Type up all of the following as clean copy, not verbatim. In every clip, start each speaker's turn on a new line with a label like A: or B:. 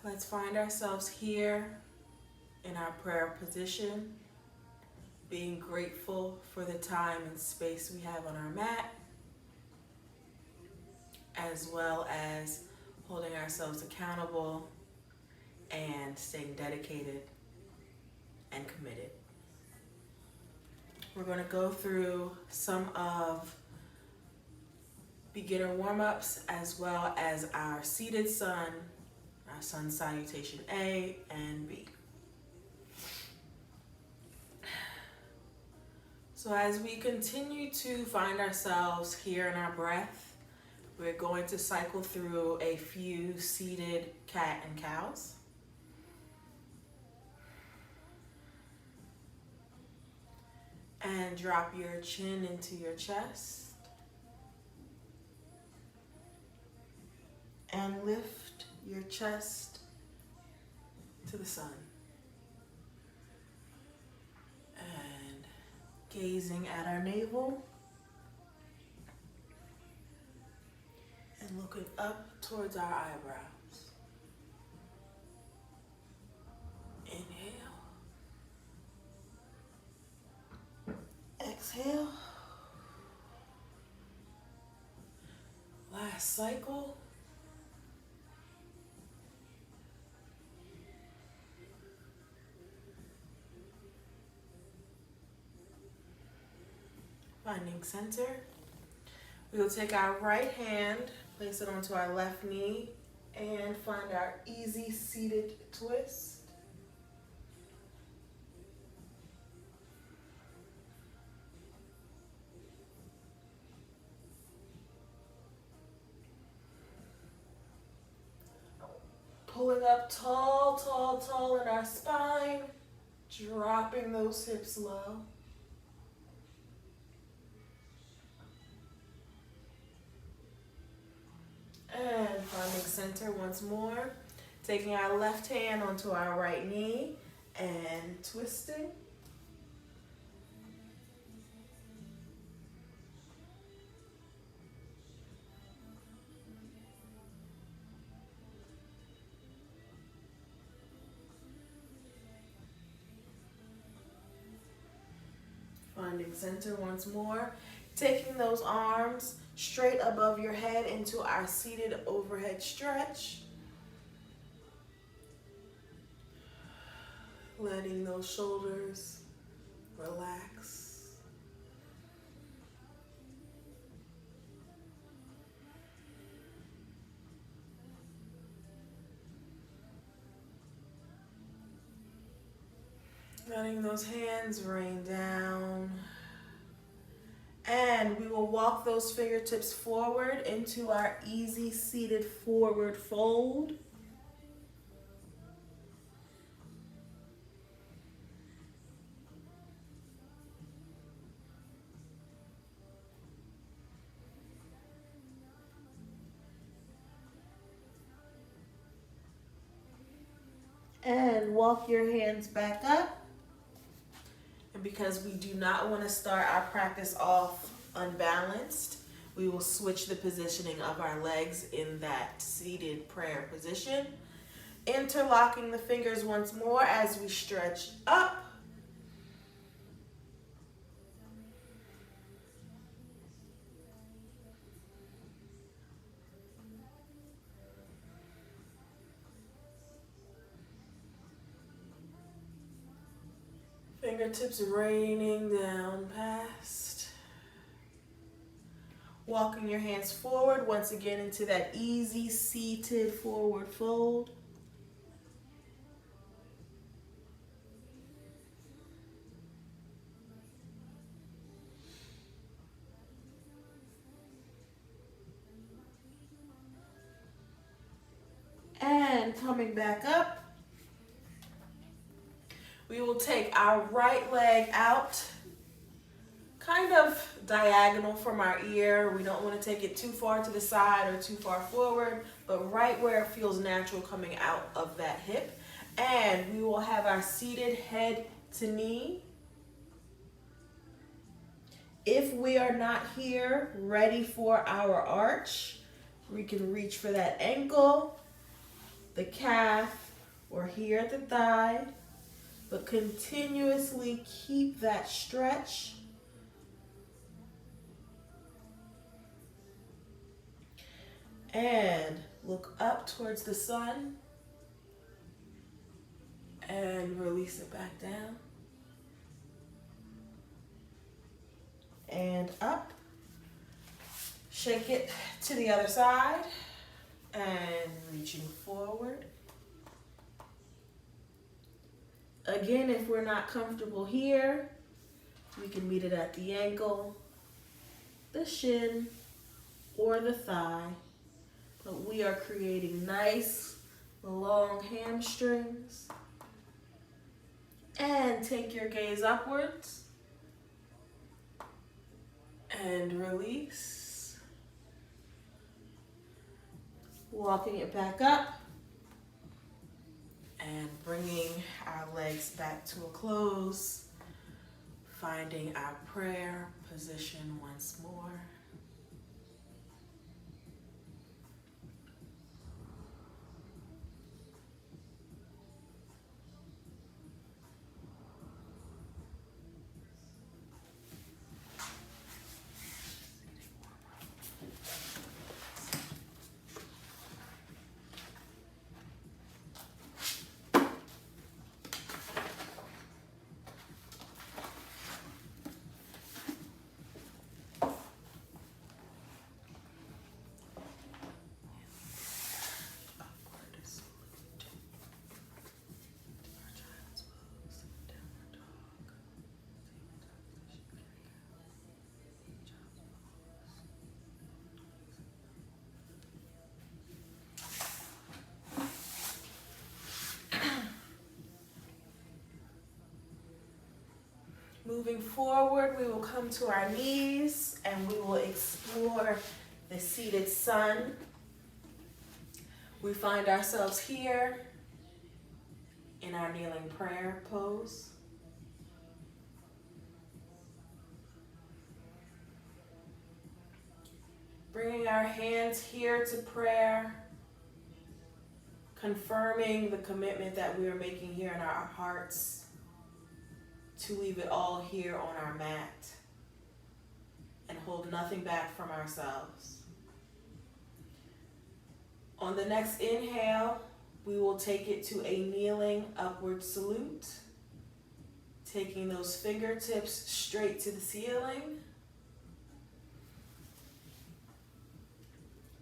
A: Let's find ourselves here in our prayer position, being grateful for the time and space we have on our mat, as well as holding ourselves accountable and staying dedicated and committed. We're going to go through some of beginner warm-ups as well as our seated sun, our sun salutation A and B. So as we continue to find ourselves here in our breath, we're going to cycle through a few seated cat and cows. And drop your chin into your chest. And lift your chest to the sun. And gazing at our navel. And looking up towards our eyebrows. Inhale. Exhale. Last cycle. Finding center. We will take our right hand, place it onto our left knee, and find our easy seated twist. Pulling up tall, tall, tall in our spine, dropping those hips low. And finding center once more. Taking our left hand onto our right knee and twisting. Finding center once more. Taking those arms straight above your head into our seated overhead stretch. Letting those shoulders relax. Letting those hands rain down. And we will walk those fingertips forward into our easy seated forward fold. And walk your hands back up. And because we do not want to start our practice off unbalanced, we will switch the positioning of our legs in that seated prayer position. Interlocking the fingers once more as we stretch up. Fingertips raining down past. Walking your hands forward once again into that easy seated forward fold. And coming back up. We will take our right leg out, kind of diagonal from our ear. We don't want to take it too far to the side or too far forward, but right where it feels natural coming out of that hip. And we will have our seated head to knee. If we are not here ready for our arch, we can reach for that ankle the calf or here at the thigh, but continuously keep that stretch. And look up towards the sun and release it back down. And up. Shake it to the other side and reaching forward. Again, if we're not comfortable here, we can meet it at the ankle, the shin, or the thigh. But we are creating nice, long hamstrings. And take your gaze upwards. And release. Walking it back up. And bringing our legs back to a close. Finding our prayer position once more. Moving forward, we will come to our knees and we will explore the seated sun. We find ourselves here in our kneeling prayer pose. Bringing our hands here to prayer, confirming the commitment that we are making here in our hearts to leave it all here on our mat and hold nothing back from ourselves. On the next inhale, we will take it to a kneeling upward salute, taking those fingertips straight to the ceiling,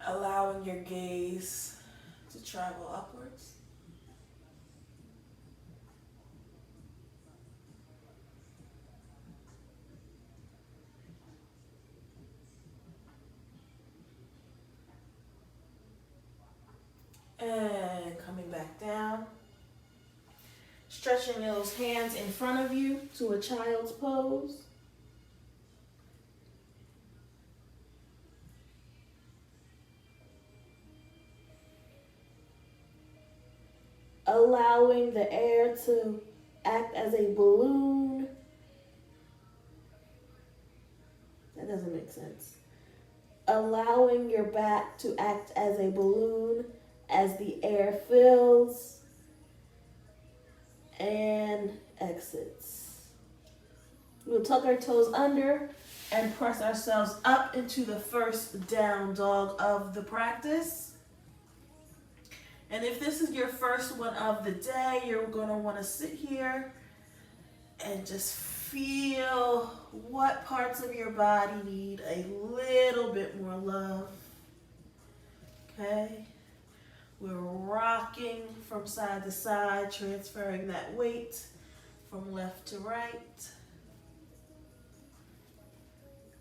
A: allowing your gaze to travel upwards. And coming back down. Stretching those hands in front of you to a child's pose. Allowing the air to act as a balloon. That doesn't make sense. Allowing your back to act as a balloon as the air fills and exits. We'll tuck our toes under and press ourselves up into the first down dog of the practice. And if this is your first one of the day, you're going to want to sit here and just feel what parts of your body need a little bit more love. Okay? We're rocking from side to side, transferring that weight from left to right.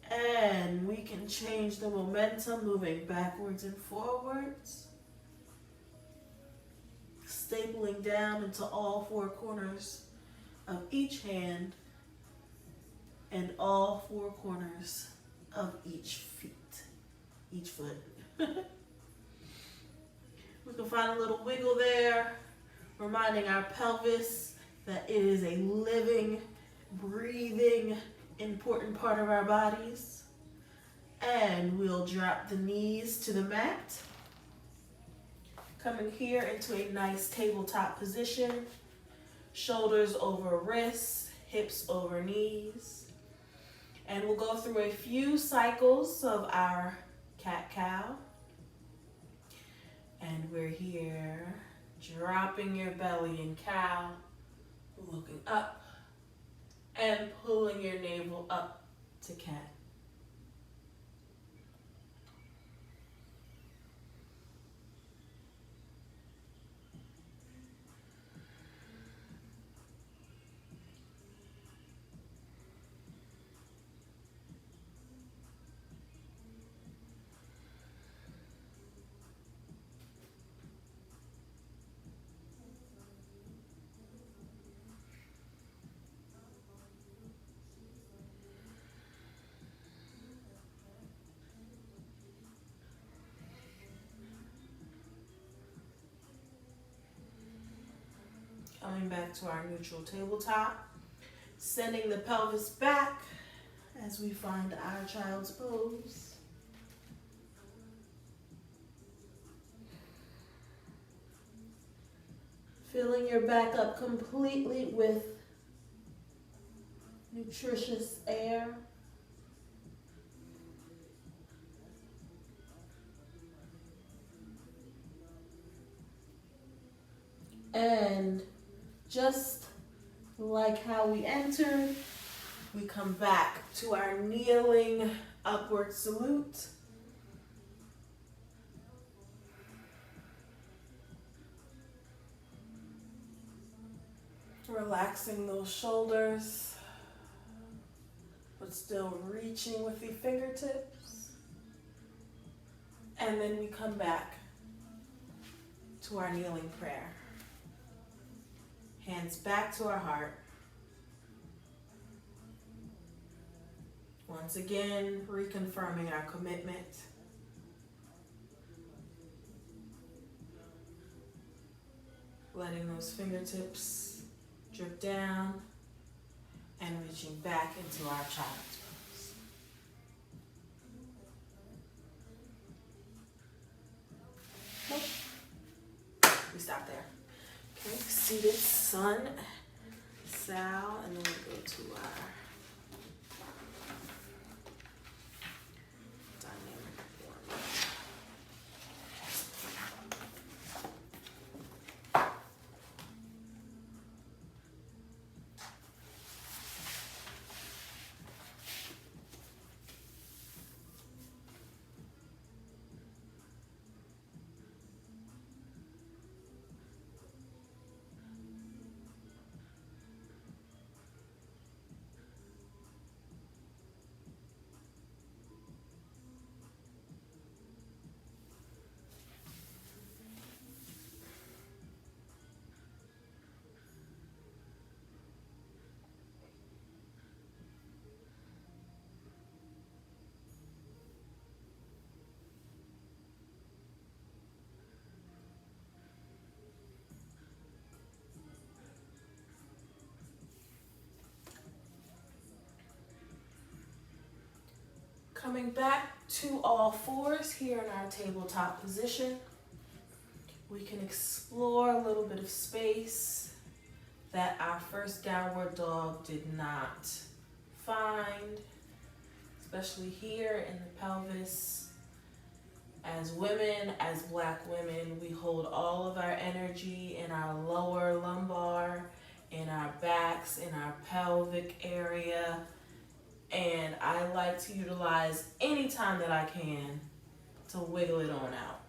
A: And we can change the momentum, moving backwards and forwards. Stapling down into all four corners of each hand and all four corners of each foot. We can find a little wiggle there, reminding our pelvis that it is a living, breathing, important part of our bodies. And we'll drop the knees to the mat. Coming here into a nice tabletop position. Shoulders over wrists, hips over knees. And we'll go through a few cycles of our cat-cow. And we're here, dropping your belly in cow, looking up, and pulling your navel up to cat. Coming back to our neutral tabletop, sending the pelvis back as we find our child's pose. Filling your back up completely with nutritious air. And just like how we entered, we come back to our kneeling upward salute. Relaxing those shoulders, but still reaching with the fingertips. And then we come back to our kneeling prayer. Hands back to our heart. Once again, reconfirming our commitment. Letting those fingertips drip down and reaching back into our child's pose. Nope. We stop there. Okay, seated sun, Sal, and then we go to our dynamic warm-up. Coming back to all fours here in our tabletop position. We can explore a little bit of space that our first downward dog did not find, especially here in the pelvis. As women, as Black women, we hold all of our energy in our lower lumbar, in our backs, in our pelvic area. And I like to utilize any time that I can to wiggle it on out.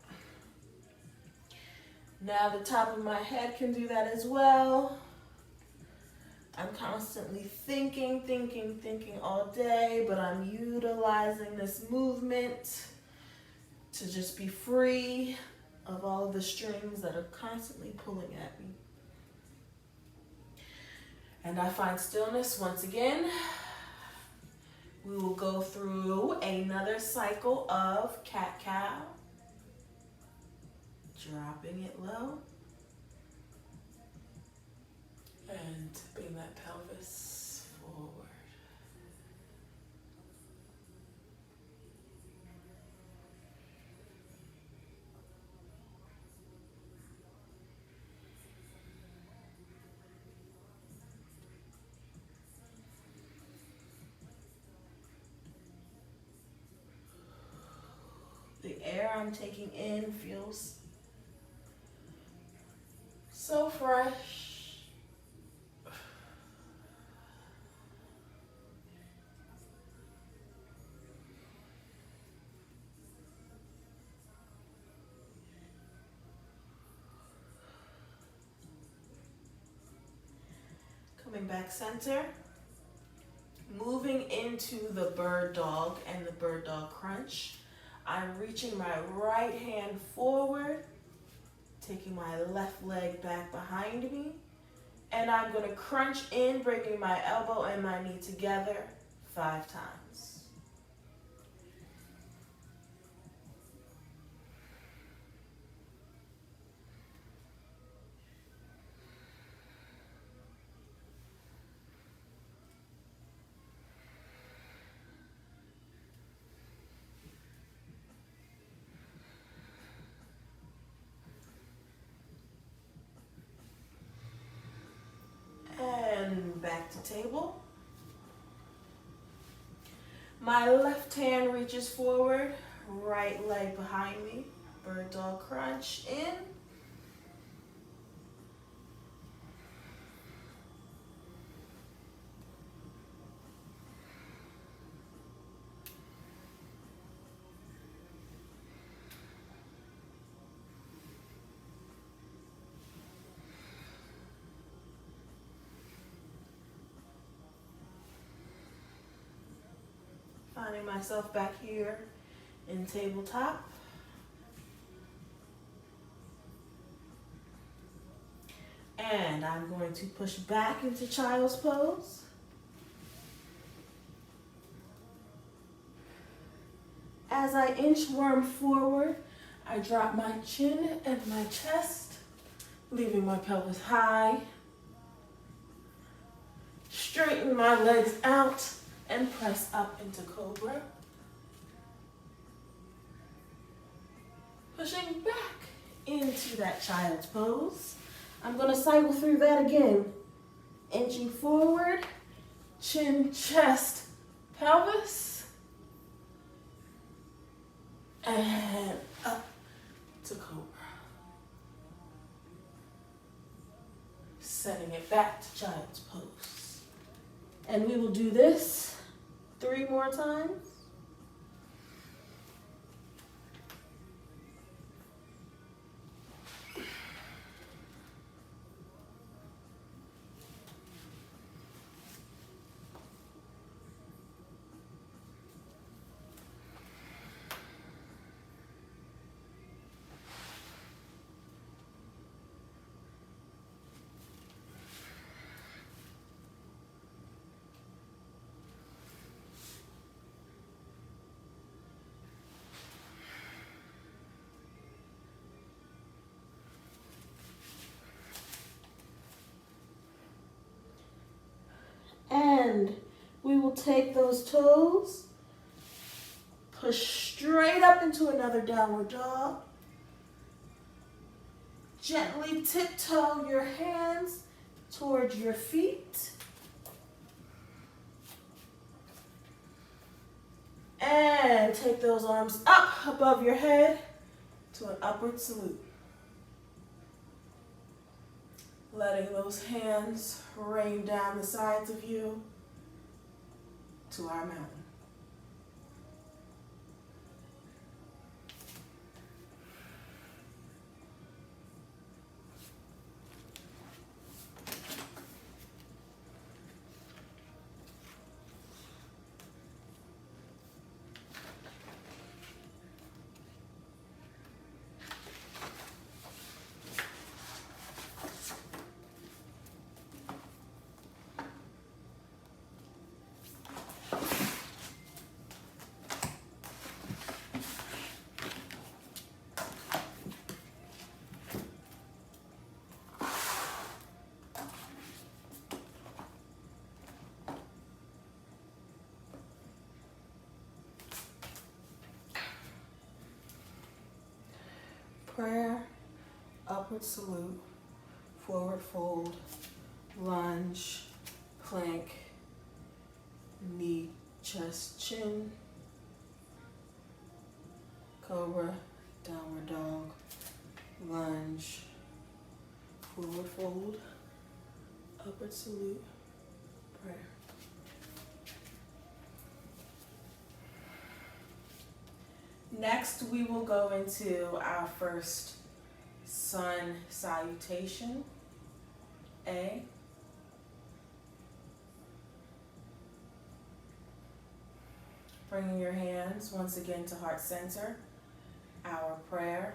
A: Now the top of my head can do that as well. I'm constantly thinking all day, but I'm utilizing this movement to just be free of all of the strings that are constantly pulling at me. And I find stillness once again. We will go through another cycle of cat-cow. Dropping it low. And tipping that pelvis forward. The air I'm taking in feels so fresh. Coming back center. Moving into the bird dog and the bird dog crunch. I'm reaching my right hand forward, taking my left leg back behind me, and I'm going to crunch in, bringing my elbow and my knee together 5 times. And back to table. My left hand reaches forward, right leg behind me, bird dog crunch in. Finding myself back here in tabletop. And I'm going to push back into child's pose. As I inchworm forward, I drop my chin and my chest, leaving my pelvis high. Straighten my legs out and press up into cobra. Pushing back into that child's pose. I'm going to cycle through that again. Inching forward, chin, chest, pelvis, and up to cobra. Setting it back to child's pose. And we will do this 3 more times. And we will take those toes, push straight up into another downward dog. Gently tiptoe your hands towards your feet. And take those arms up above your head to an upward salute. Letting those hands rain down the sides of you to our mountain. Prayer, upward salute, forward fold, lunge, plank, knee, chest, chin, Cobra, downward dog, lunge, forward fold, upward salute, prayer. Next, we will go into our first sun salutation, A. Bringing your hands once again to heart center, our prayer.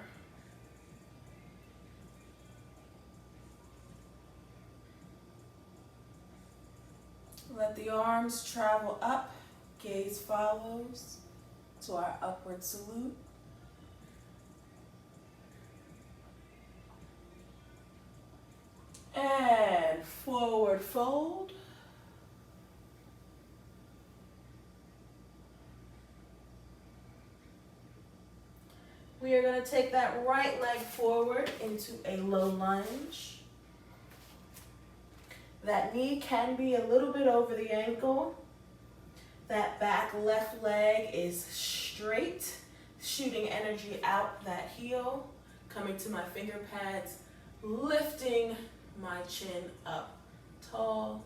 A: Let the arms travel up, gaze follows to our upward salute. And forward fold. We are going to take that right leg forward into a low lunge. That knee can be a little bit over the ankle. That back left leg is straight, shooting energy out that heel, coming to my finger pads, lifting my chin up tall.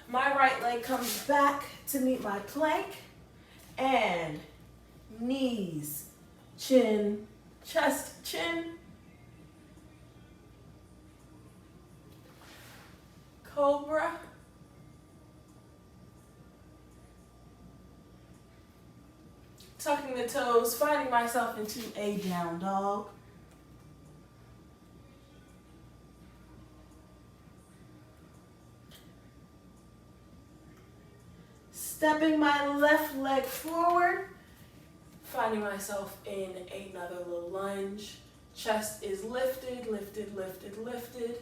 A: My right leg comes back to meet my plank, and knees, chin, chest, chin. Cobra. Tucking the toes, finding myself into a down dog. Stepping my left leg forward, finding myself in another little lunge. Chest is lifted, lifted, lifted, lifted.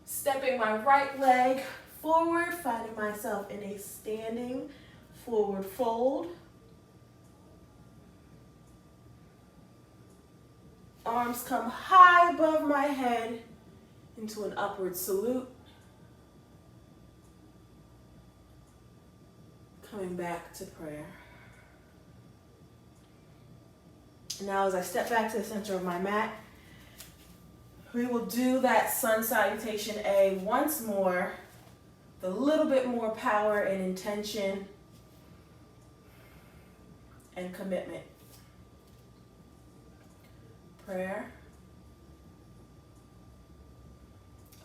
A: Stepping my right leg forward, finding myself in a standing forward fold. Arms come high above my head into an upward salute. Coming back to prayer. Now as I step back to the center of my mat, we will do that sun salutation A once more, with a little bit more power and intention and commitment. Prayer,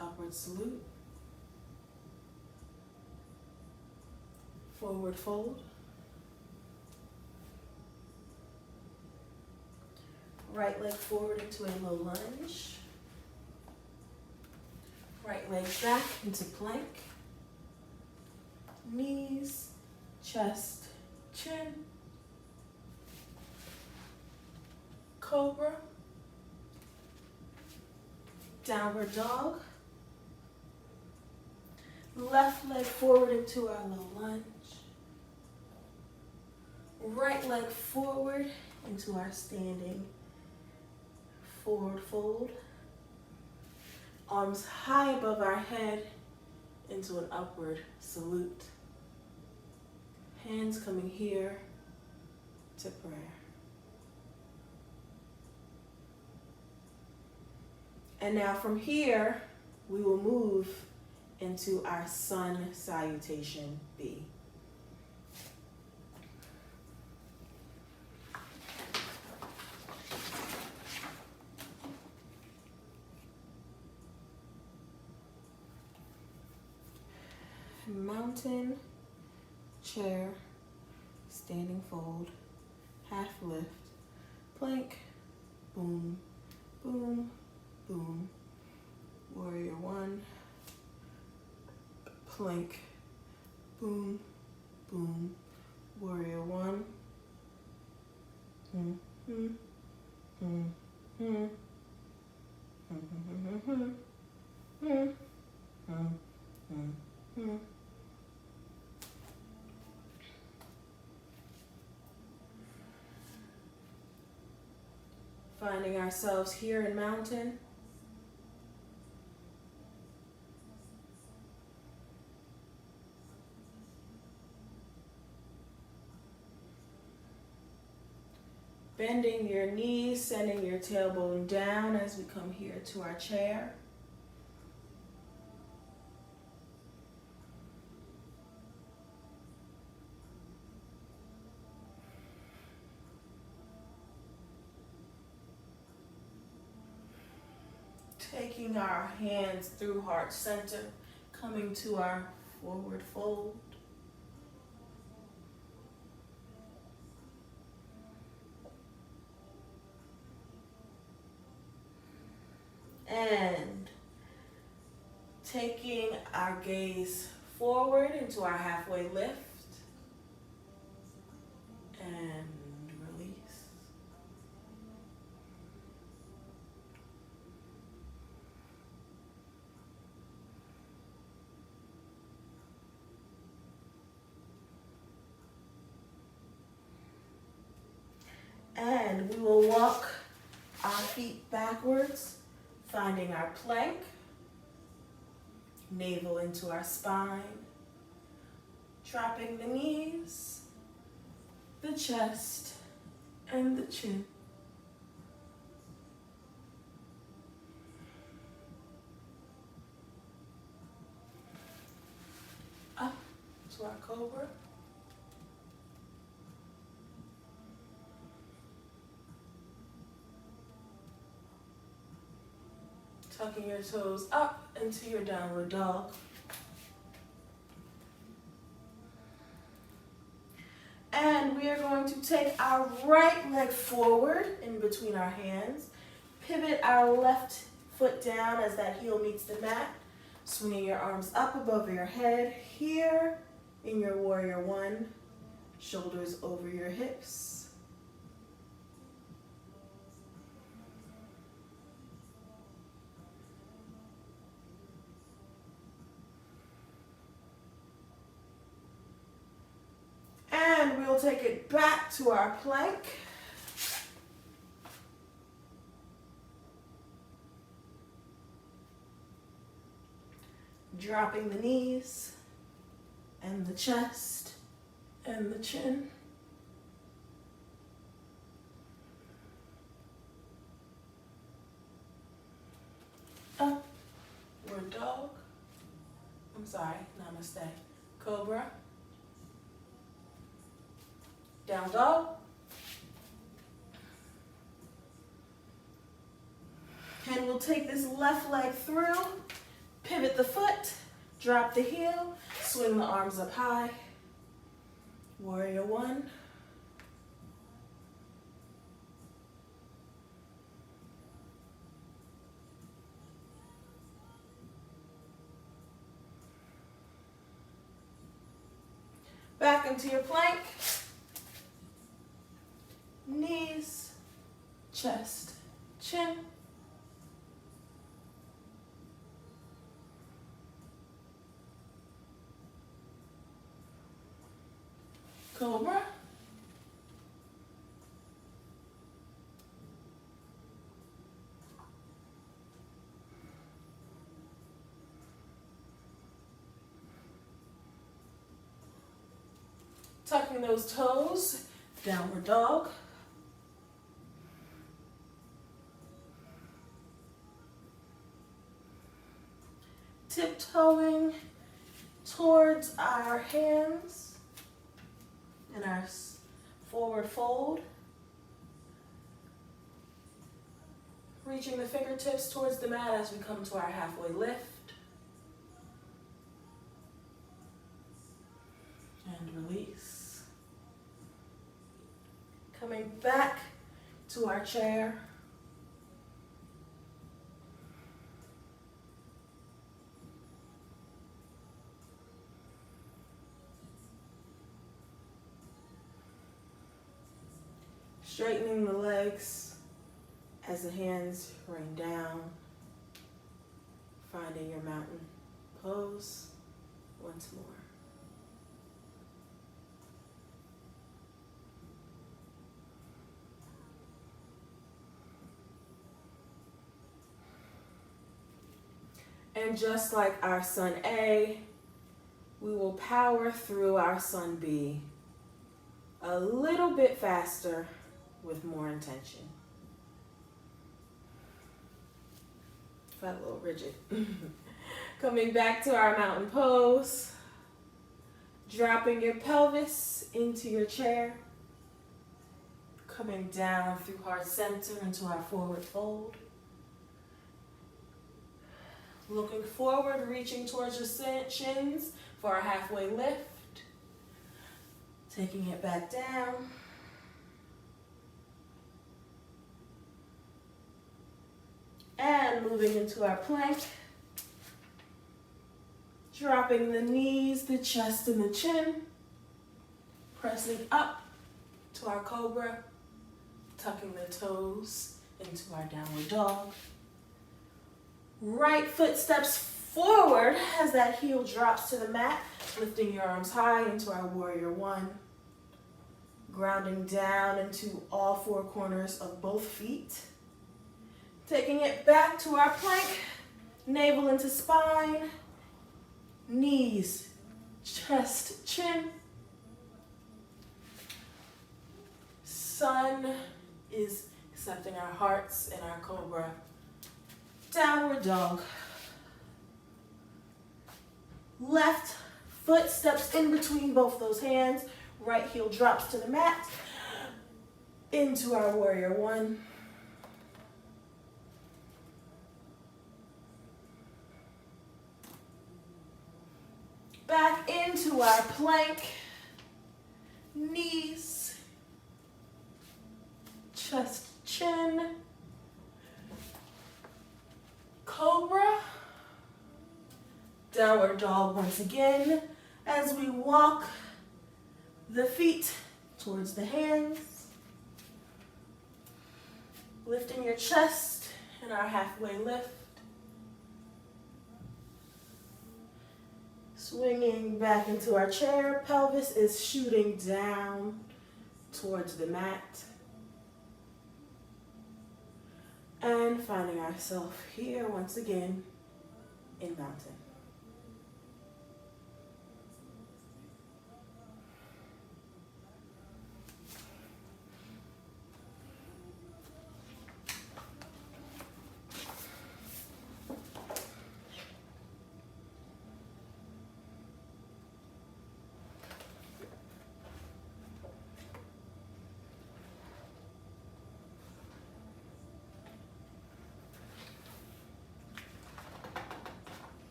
A: upward salute, forward fold, right leg forward into a low lunge. Right leg back into plank. Knees, chest, chin. Cobra. Downward dog. Left leg forward into our low lunge. Right leg forward into our standing forward fold. Arms high above our head into an upward salute. Hands coming here to prayer. And now from here, we will move into our sun salutation B. Mountain, chair, standing fold, half lift, plank, boom, boom, boom, warrior one, plank, boom, boom, warrior one, Finding ourselves here in mountain. Bending your knees, sending your tailbone down as we come here to our chair. Taking our hands through heart center, coming to our forward fold. And taking our gaze forward into our halfway lift and release. And we will walk our feet backwards, finding our plank, navel into our spine, dropping the knees, the chest, and the chin. Up to our cobra. Tucking your toes up into your downward dog. And we are going to take our right leg forward in between our hands. Pivot our left foot down as that heel meets the mat. Swinging your arms up above your head here in your warrior one. Shoulders over your hips. And we'll take it back to our plank. Dropping the knees and the chest and the chin. Upward dog. Namaste. Cobra. Down dog. And we'll take this left leg through, pivot the foot, drop the heel, swing the arms up high. Warrior one. Back into your plank. Knees, chest, chin. Cobra. Tucking those toes, downward dog. Tiptoeing towards our hands in our forward fold. Reaching the fingertips towards the mat as we come to our halfway lift. And release. Coming back to our chair. Straightening the legs as the hands rain down. Finding your mountain pose once more. And just like our Sun A, we will power through our Sun B a little bit faster with more intention. Felt a little rigid. Coming back to our mountain pose. Dropping your pelvis into your chair. Coming down through heart center into our forward fold. Looking forward, reaching towards your shins for our halfway lift. Taking it back down. And moving into our plank. Dropping the knees, the chest, and the chin. Pressing up to our cobra. Tucking the toes into our downward dog. Right foot steps forward as that heel drops to the mat. Lifting your arms high into our warrior one. Grounding down into all four corners of both feet. Taking it back to our plank. Navel into spine. Knees, chest, chin. Sun is accepting our hearts in our cobra. Downward dog. Left foot steps in between both those hands. Right heel drops to the mat. Into our warrior one. Back into our plank. Knees. Chest, chin. Cobra. Downward dog once again as we walk the feet towards the hands. Lifting your chest in our halfway lift. Swinging back into our chair. Pelvis is shooting down towards the mat. And finding ourselves here once again in mountain.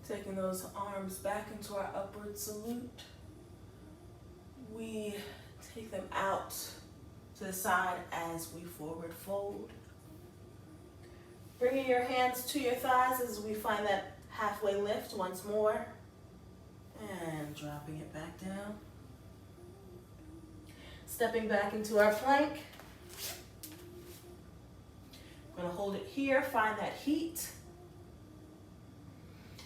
A: Taking those arms back into our upward salute. We take them out to the side as we forward fold. Bringing your hands to your thighs as we find that halfway lift once more. And dropping it back down. Stepping back into our plank. We're going to hold it here, find that heat.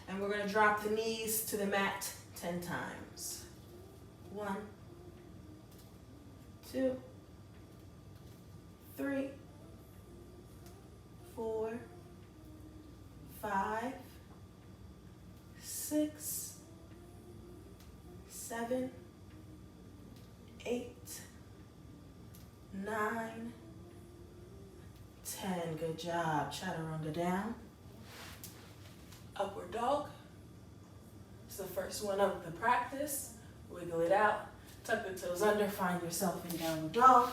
A: And we're going to drop the knees to the mat 10 times. 1, 2, 3, 4, 5, 6, 7, 8, 9, 10. Good job. Chaturanga down. Upward dog. It's the first one of the practice. Wiggle it out. Tuck the toes under. Find yourself in downward dog.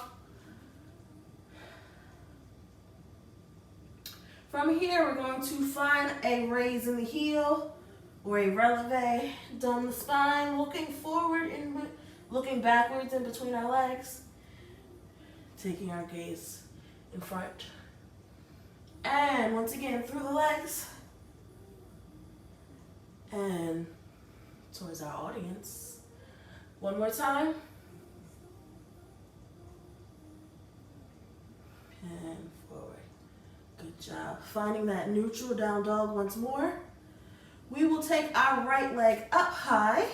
A: From here, we're going to find a raise in the heel or a releve. Dome the spine, looking forward and looking backwards in between our legs. Taking our gaze in front. And once again, through the legs. And towards our audience. One more time. And forward. Good job. Finding that neutral down dog once more. We will take our right leg up high.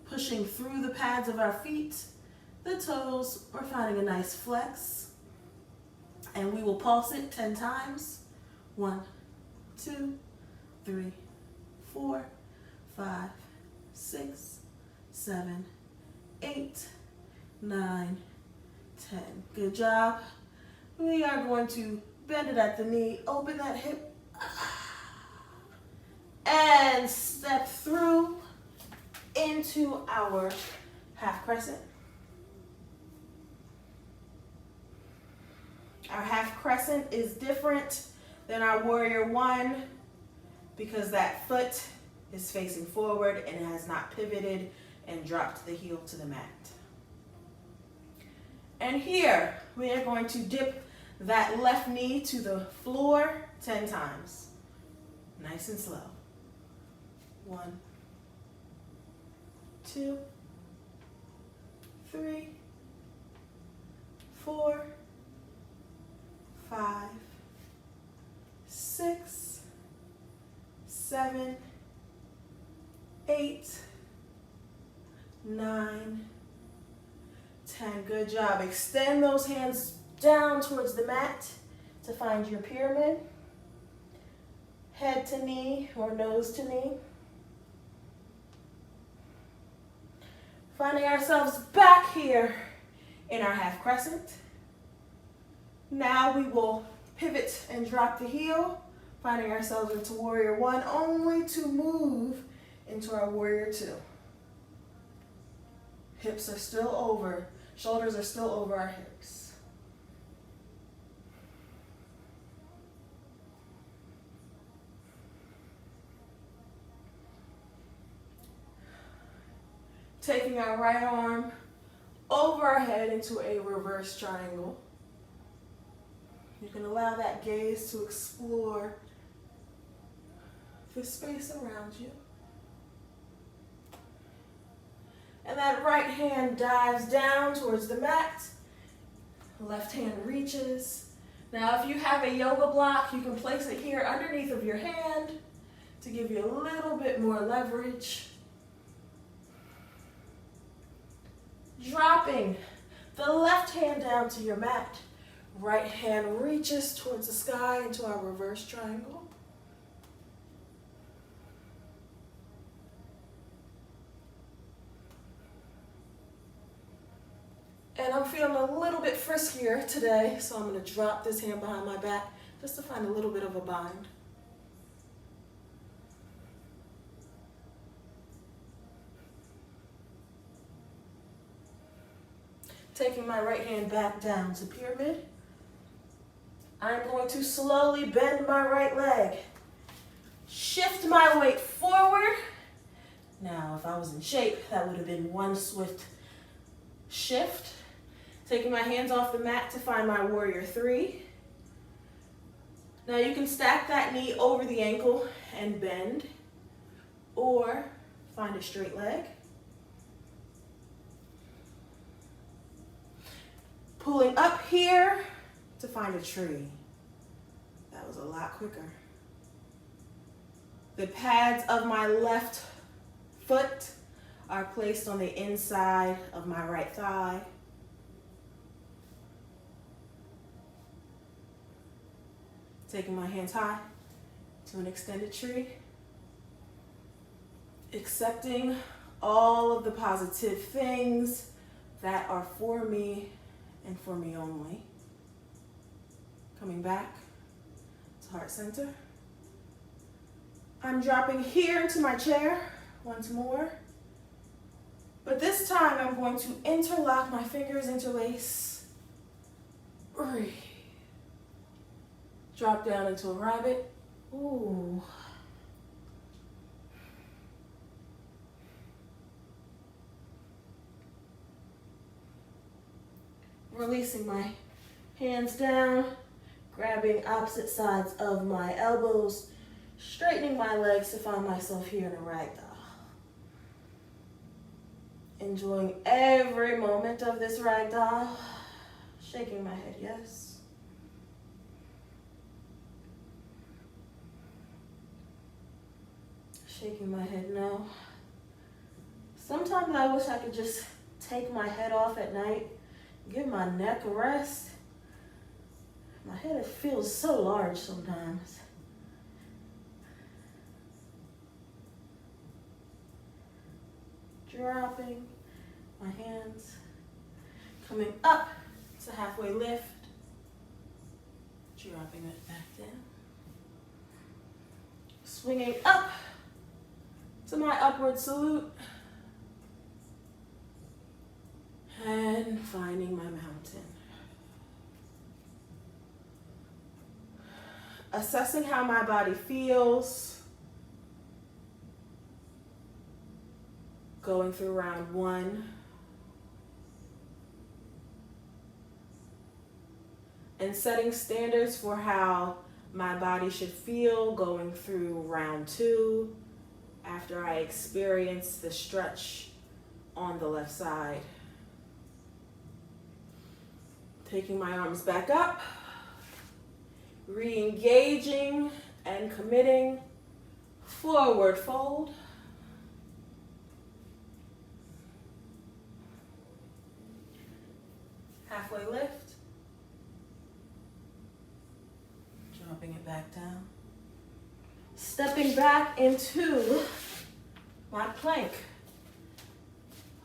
A: Pushing through the pads of our feet, the toes, or finding a nice flex. And we will pulse it 10 times. 1, 2, 3, 4, 5, 6, 7, 8, 9, 10. Good job. We are going to bend it at the knee, open that hip, and step through into our half crescent. Our half crescent is different than our warrior one because that foot is facing forward and it has not pivoted and dropped the heel to the mat. And here we are going to dip that left knee to the floor 10 times. Nice and slow. 1, 2, 3, 4, 5, 6, 7, 8, 9, 10. Good job. Extend those hands down towards the mat to find your pyramid. Head to knee or nose to knee. Finding ourselves back here in our half crescent. Now we will pivot and drop the heel, finding ourselves into warrior one, only to move into our warrior two. Hips are still over, shoulders are still over our hips. Taking our right arm over our head into a reverse triangle. You can allow that gaze to explore the space around you. And that right hand dives down towards the mat. Left hand reaches. Now if you have a yoga block, you can place it here underneath of your hand to give you a little bit more leverage. Dropping the left hand down to your mat. Right hand reaches towards the sky into our reverse triangle. And I'm feeling a little bit friskier today, so I'm going to drop this hand behind my back just to find a little bit of a bind. Taking my right hand back down to pyramid. I'm going to slowly bend my right leg. Shift my weight forward. Now, if I was in shape, that would have been one swift shift. Taking my hands off the mat to find my warrior three. Now you can stack that knee over the ankle and bend, or find a straight leg. Pulling up here to find a tree. That was a lot quicker. The pads of my left foot are placed on the inside of my right thigh. Taking my hands high to an extended tree. Accepting all of the positive things that are for me and for me only. Coming back to heart center. I'm dropping here into my chair once more. But this time I'm going to interlock my fingers, interlace. Breathe. Drop down into a rabbit. Ooh. Releasing my hands down, grabbing opposite sides of my elbows, straightening my legs to find myself here in a ragdoll. Enjoying every moment of this ragdoll. Shaking my head, yes. Shaking my head, no. Sometimes I wish I could just take my head off at night, give my neck a rest. My head feels so large sometimes. Dropping my hands, coming up to halfway lift, dropping it back down. Swinging up to my upward salute, and finding my mountain. Assessing how my body feels. Going through round 1. And setting standards for how my body should feel going through round 2 after I experience the stretch on the left side. Taking my arms back up, re-engaging and committing, forward fold. Halfway lift, dropping it back down. Stepping back into my plank.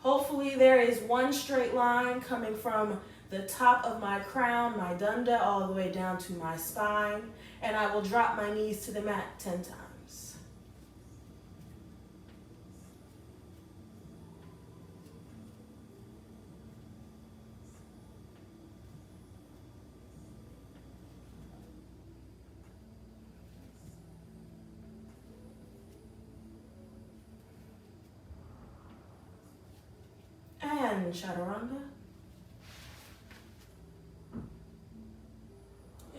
A: Hopefully there is one straight line coming from the top of my crown, my dunda, all the way down to my spine, and I will drop my knees to the mat 10 times. And chaturanga.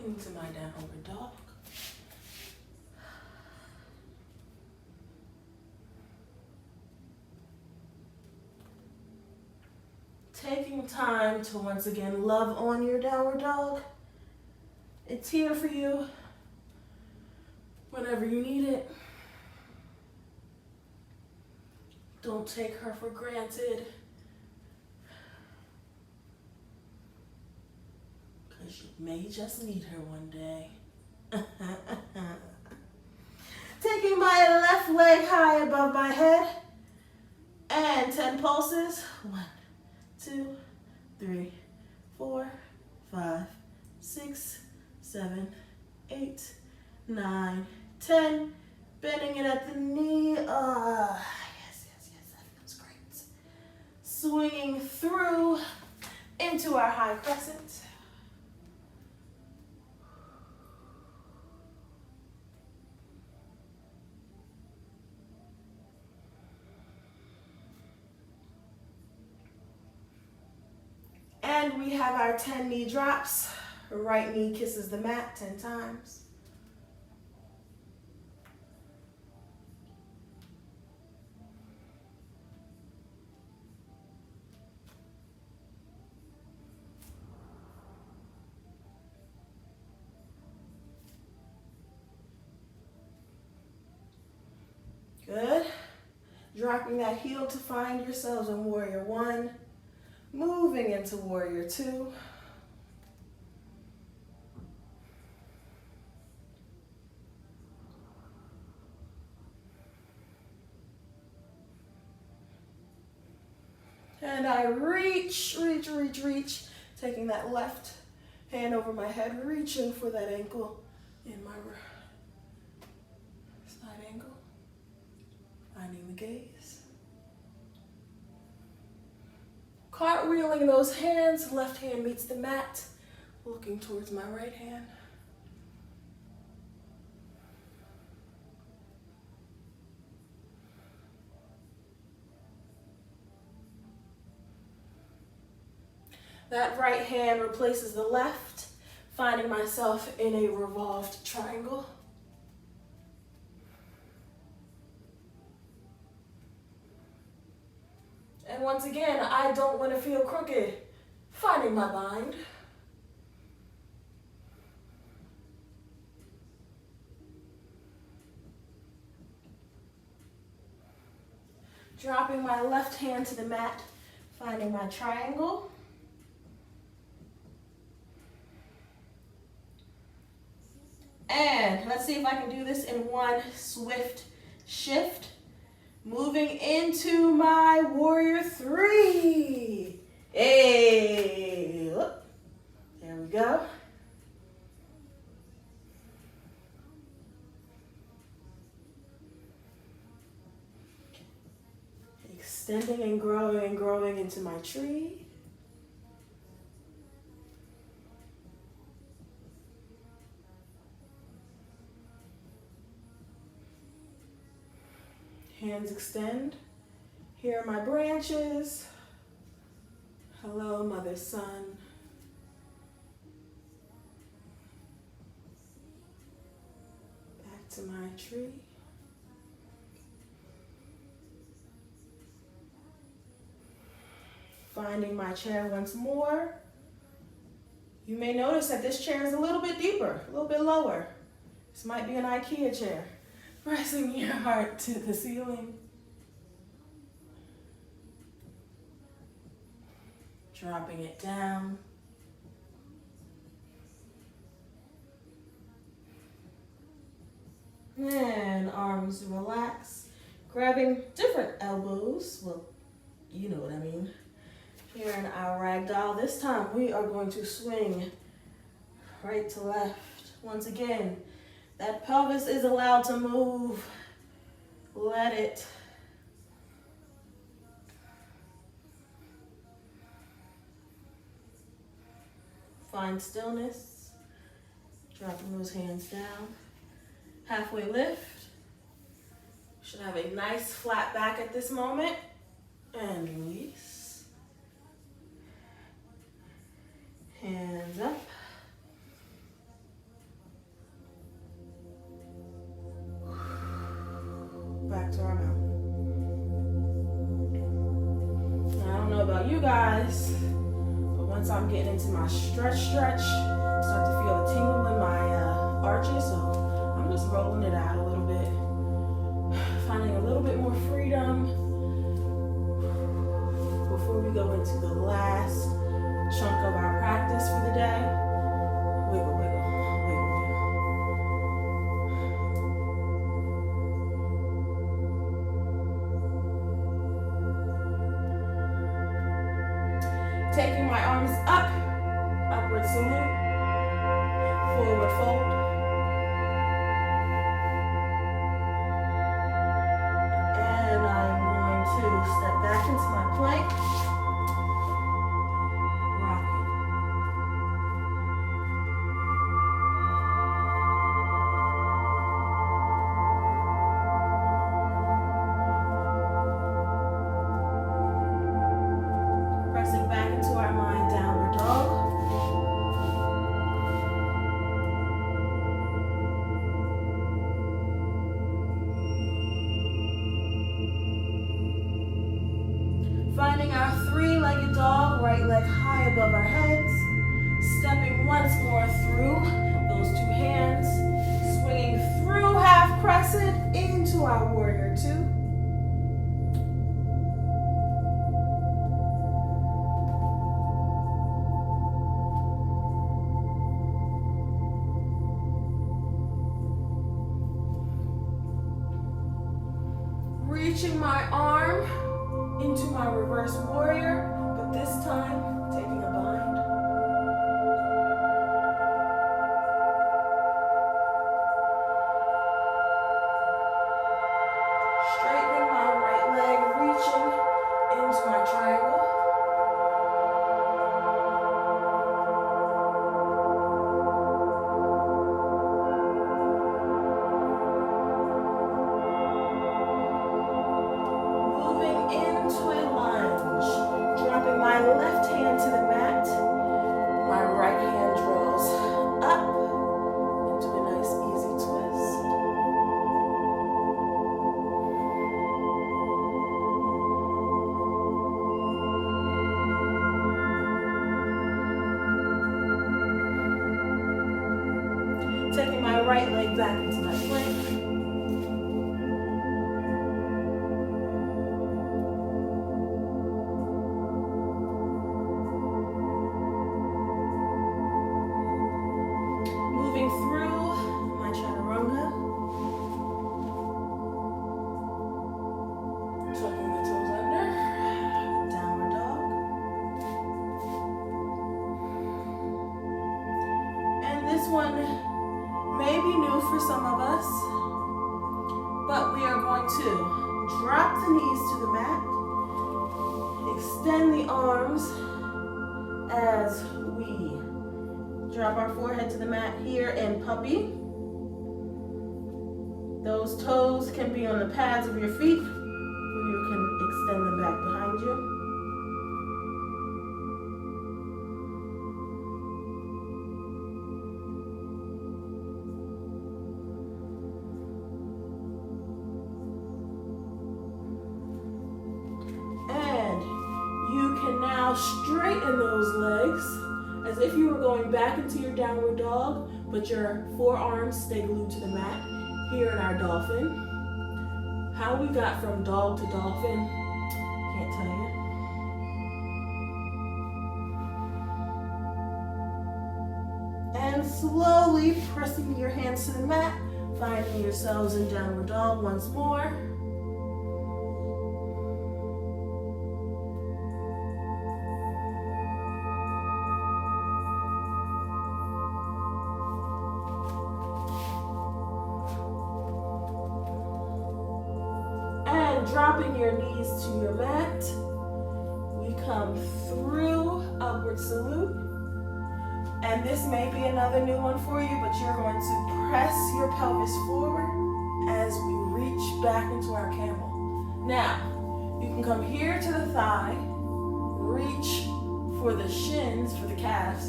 A: Into my downward dog. Taking time to once again love on your downward dog. It's here for you whenever you need it. Don't take her for granted. You may just need her one day. Taking my left leg high above my head. And 10 pulses. 1, 2, 3, 4, 5, 6, 7, 8, 9, 10. Bending it at the knee. Yes, that feels great. Swinging through into our high crescent. And we have our 10 knee drops. Right knee kisses the mat 10 times. Good. Dropping that heel to find yourselves in warrior 1. Moving into warrior 2.
B: And I reach, reach, reach, reach, taking that left hand over my head, reaching for that ankle in my side angle, finding the gaze. Cartwheeling those hands, left hand meets the mat, looking towards my right hand. That right hand replaces the left, finding myself in a revolved triangle. And once again, I don't want to feel crooked, finding my bind. Dropping my left hand to the mat, finding my triangle. And let's see if I can do this in one swift shift. Moving into my warrior three. Hey, there we go. Extending and growing into my tree. Hands extend. Here are my branches. Hello, Mother Sun. Back to my tree. Finding my chair once more. You may notice that this chair is a little bit deeper, a little bit lower. This might be an IKEA chair. Pressing your heart to the ceiling. Dropping it down. And arms relax. Grabbing different elbows. Well, you know what I mean. Here in our ragdoll. This time we are going to swing right to left. Once again, that pelvis is allowed to move. Let it. Find stillness. Dropping those hands down. Halfway lift. Should have a nice flat back at this moment. And release. Hands up. Back to our mountain. Now, I don't know about you guys, but once I'm getting into my stretch, start to feel a tingle in my arches, so I'm just rolling it out a little bit, finding a little bit more freedom before we go into the last chunk of our practice for the day. Wiggle, wiggle, wiggle, wiggle. Taking my arms up, upward salute, forward fold. And I'm going to step back into my plank, rocking. Pressing back into our mind, downward dog. Finding our three-legged dog, right leg high above our heads. Stepping once more through those two hands. Swinging through half crescent into our warrior two. Reaching my arm into my reverse warrior, but this time taking a bind. Straightening my right leg, reaching into my triangle. My left hand to the mat, my right hand drills up into a nice easy twist. Taking my right leg back into my plank. This one may be new for some of us, but we are going to drop the knees to the mat, extend the arms as we drop our forehead to the mat here in puppy. Those toes can be on the pads of your feet, or you can extend them back behind you. Now straighten those legs as if you were going back into your downward dog, but your forearms stay glued to the mat here in our dolphin. How we got from dog to dolphin, can't tell you. And slowly pressing your hands to the mat, finding yourselves in downward dog once more. Dropping your knees to your mat, we come through upward salute. And this may be another new one for you, but you're going to press your pelvis forward as we reach back into our camel. Now, you can come here to the thigh, reach for the shins, for the calves,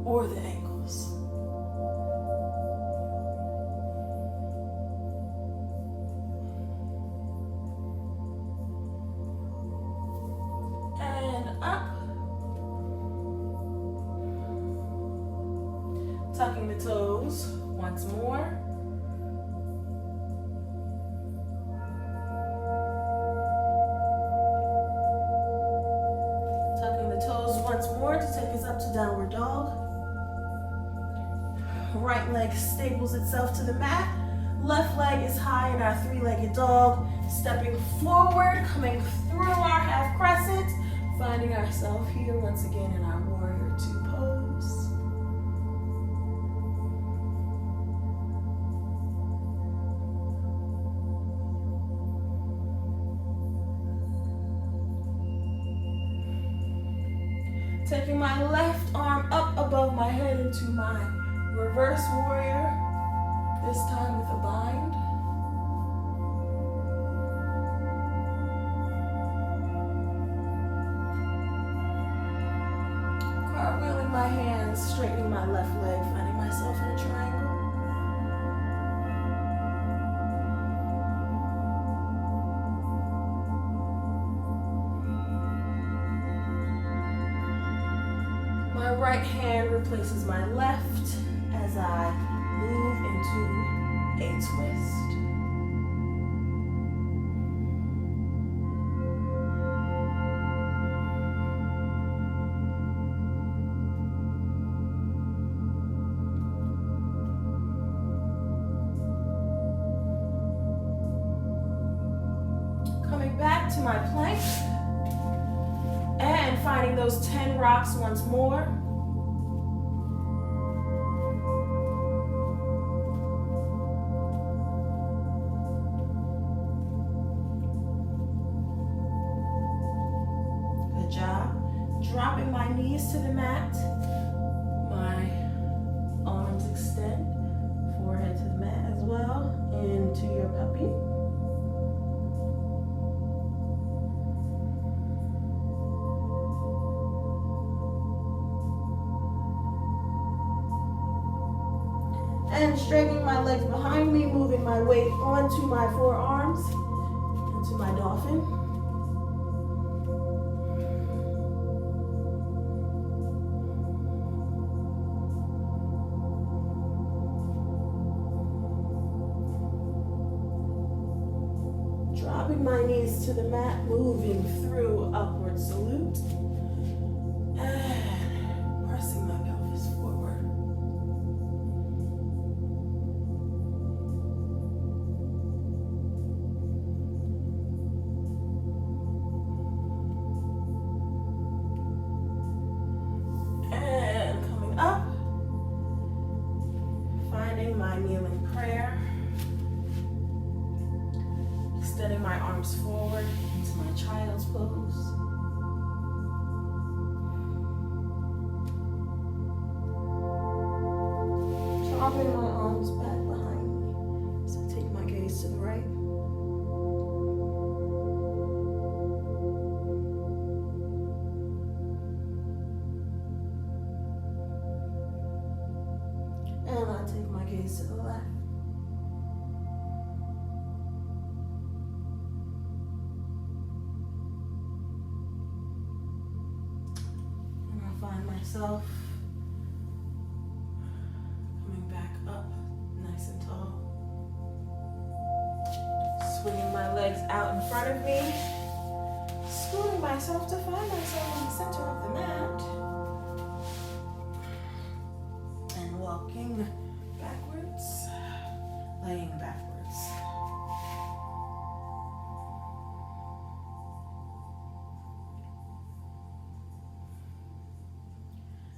B: or the ankles. Tucking the toes once more. Tucking the toes once more to take us up to downward dog. Right leg staples itself to the mat. Left leg is high in our three-legged dog. Stepping forward, coming through our half crescent, finding ourselves here once again in our warrior two pose. Taking my left arm up above my head into my reverse warrior, this time with a bind. Cartwheeling my hands, straightening my left leg, finding myself in a triangle. My right hand replaces my left as I move into a twist. Coming back to my plank. finding those 10 rocks once more. Good job. Dropping my knees to the mat. My arms extend. Forehead to the mat as well. Into your puppy. And straightening my legs behind me, moving my weight onto my forearms, into my dolphin. Dropping my knees to the mat, moving through upward salute. And pressing my pelvis forward. Extending my arms forward into my child's pose. Dropping my arms back behind me. So take my gaze to the right. And I take my gaze to the left. Myself coming back up nice and tall, swinging my legs out in front of me, scooting myself to find myself in the center of the mat, and walking backwards, laying backwards.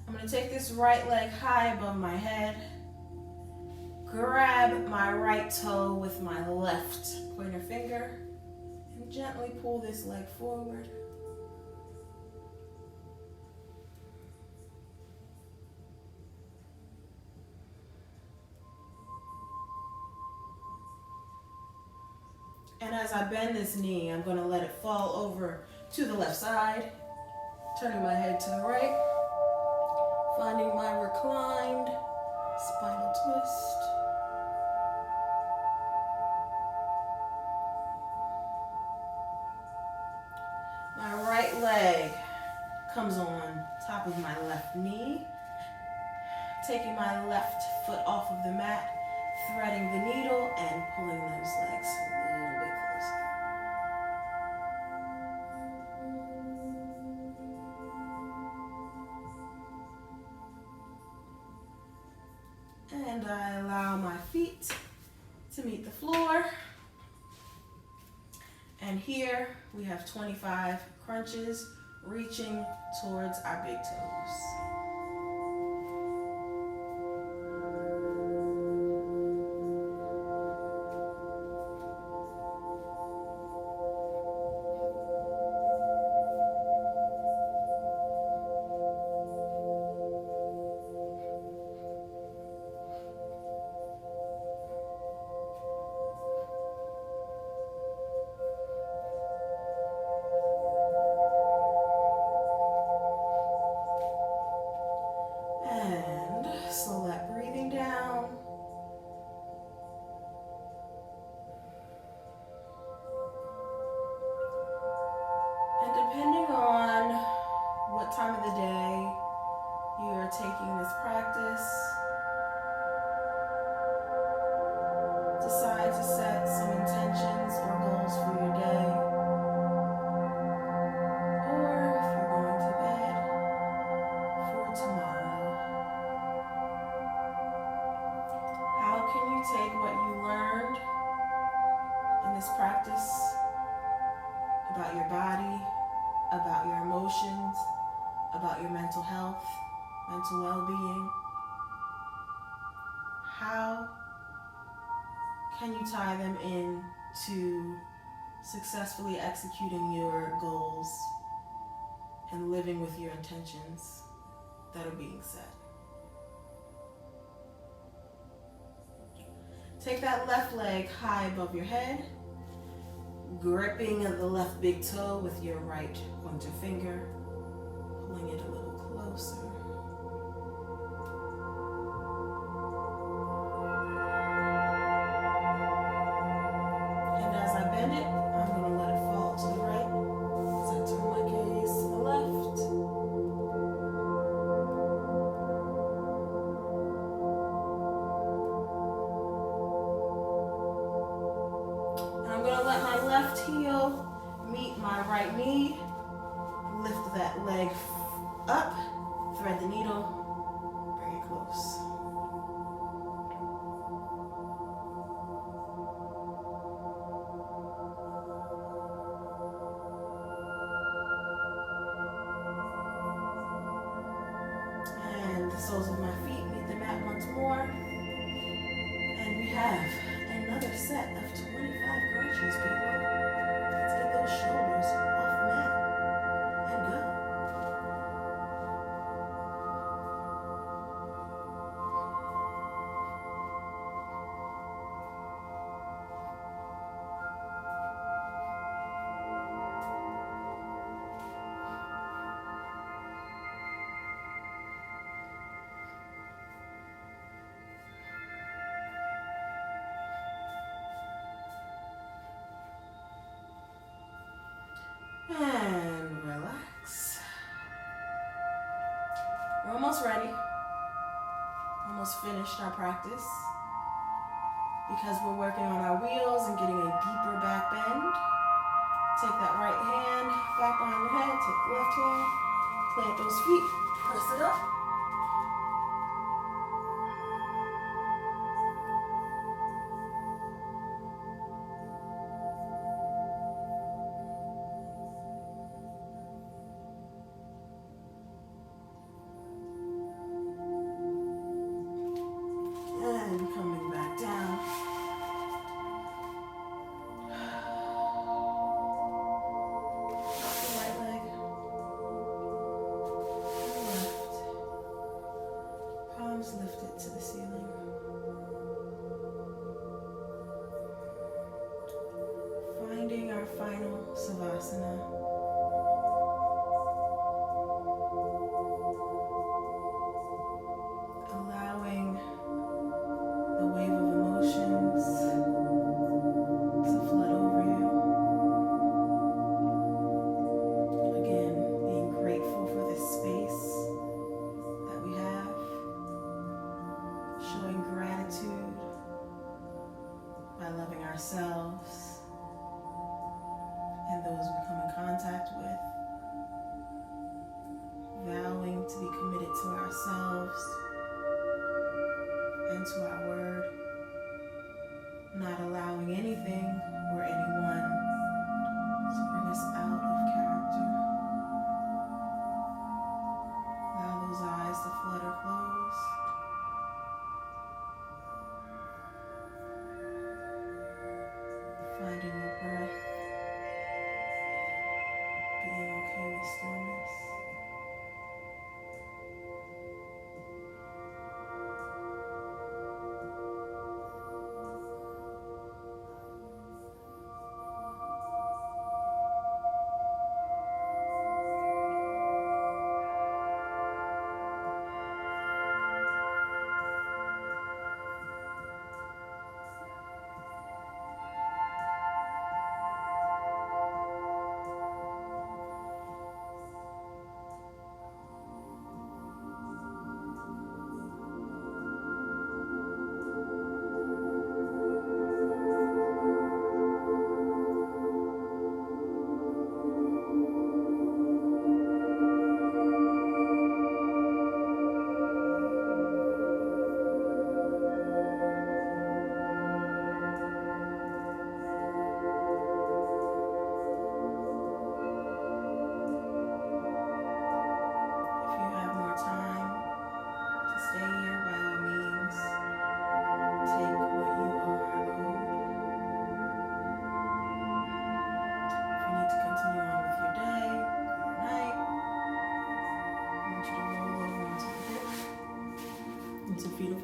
B: I'm going to take this right leg high above my head, grab my right toe with my left pointer finger, and gently pull this leg forward. And as I bend this knee, I'm going to let it fall over to the left side, turning my head to the right. Finding my reclined spinal twist. My right leg comes on top of my left knee. Taking my left foot off of the mat, threading the needle and pulling those legs a little bit closer. And I allow my feet to meet the floor. And here we have 25 crunches, reaching towards our big toes. Time of the day you are taking this practice, decide to set some intentions or goals for your day, or if you're going to bed, for tomorrow. How can you take what you learned in this practice about your body, about your emotions,
A: mental well-being, how can you tie them in to successfully executing your goals and living with your intentions that are being set? Take that left leg high above your head, gripping the left big toe with your right pointer finger, pulling it a little closer. And as I bend it, I'm going to let it fall to the right as I turn my gaze to the left. And I'm going to let my left heel meet my right knee. Lift that leg up, thread the needle, bring it close. And the soles of my feet meet the mat once more. And we have another set of 25 crunches, people. Let's get those shoulders off the mat and go. And relax. We're almost ready. Almost finished our practice. Because we're working on our wheels and getting a deeper back bend. Take that right hand back behind your head. Take the left hand. Plant those feet. Press it up. And coming back down. Drop the right leg. And left. Palms lifted to the ceiling. Finding our final Savasana. Allowing the wave of emotions to flood over you. Again, being grateful for this space that we have. Showing gratitude by loving ourselves and those we come in contact with. Vowing to be committed to ourselves and to our word, not allowing anything or anyone to bring us out of character. Allow those eyes to flutter close. Finding your breath, being okay with stillness.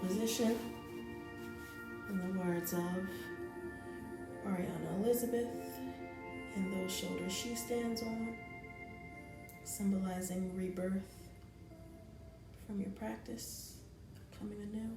B: position. In the words of Ariana Elizabeth, and those shoulders she stands on, symbolizing rebirth from your practice, coming anew.